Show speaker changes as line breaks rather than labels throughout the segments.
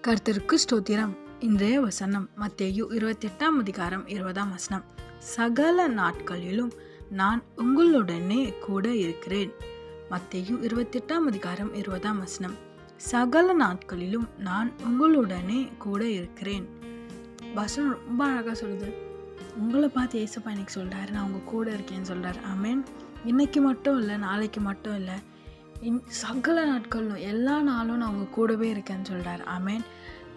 கர்த்தருக்கு ஸ்தோத்திரம். இன்றைய வசனம் மத்தேயு 28:20. சகல நாட்களிலும் நான் உங்களுடனே கூட இருக்கிறேன். மத்தேயு 28:20. சகல நாட்களிலும் நான் உங்களுடனே கூட இருக்கிறேன். வசனம் ரொம்ப அழகாக சொல்லுது. உங்களை பார்த்து ஏசப்பா இன்னைக்கு சொல்கிறாரு, நான் உங்கள் கூட இருக்கேன்னு சொல்கிறார். ஆமேன். இன்னைக்கு மட்டும் இல்லை, நாளைக்கு மட்டும் இல்லை, சகல நாட்களும் எல்லா நாளும் நான் உங்கள் கூடவே இருக்கேன்னு சொல்கிறார். ஆமேன்.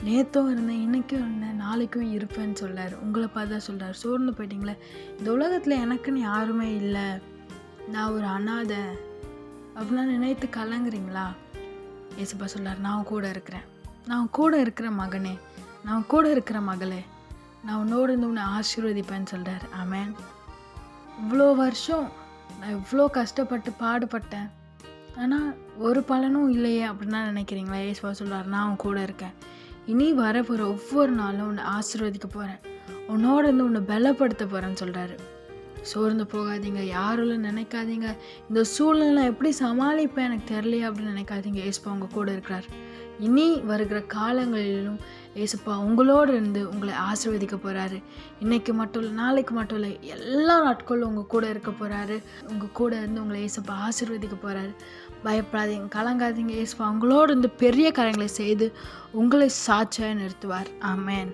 நேற்றும் இருந்தேன், இன்றைக்கும் இருந்தேன், நாளைக்கும் இருப்பேன்னு சொல்கிறார். உங்களை பார்த்து தான் சொல்கிறார். சோர்ந்து போயிட்டீங்களே, இந்த உலகத்தில் எனக்குன்னு யாருமே இல்லை, நான் ஒரு அனாதை அப்படின்னா நினைத்து கலங்குறீங்களா? ஏசப்பா சொல்கிறார், நான் கூட இருக்கிறேன், நான் கூட இருக்கிற மகனே, நான் கூட இருக்கிற மகளே, நான் உன்னோடு இருந்து உன்னை ஆசீர்வதிப்பேன்னு சொல்கிறார். ஆமேன். இவ்வளோ வருஷம் நான் இவ்வளோ கஷ்டப்பட்டு பாடுபட்டேன், ஆனால் ஒரு பலனும் இல்லையே அப்படின்னா நினைக்கிறீங்களா? ஏசுவா சொல்கிறார், நான் உன் கூட இருக்கேன், இனி வரப்போகிற ஒவ்வொரு நாளும் உன்னை ஆசீர்வதிக்க போகிறேன், உன்னோட இருந்து உன்னை பலப்படுத்த போகிறேன்னு சொல்கிறாரு. சோர்ந்து போகாதீங்க, யாரும் நினைக்காதீங்க, இந்த சூழ்நிலை எப்படி சமாளிப்பேன் எனக்கு தெரியலையே அப்படின்னு நினைக்காதீங்க. ஏசுப்பா உங்கள் கூட இருக்கிறார். இனி வருகிற காலங்களிலும் ஏசப்பா உங்களோடு இருந்து உங்களை ஆசீர்வதிக்க போகிறாரு. இன்றைக்கு மட்டும் இல்லை, நாளைக்கு மட்டும் இல்லை, எல்லா நாட்களும் உங்கள் கூட இருக்க போகிறாரு. உங்கள் கூட இருந்து உங்களை ஏசப்பா ஆசீர்வதிக்க போகிறாரு. பயப்படாதீங்க, கலங்காதீங்க. ஏசப்பா உங்களோடு இருந்து பெரிய காரியங்களை செய்து உங்களை சாட்சியாக நிறுத்துவார். ஆமேன்.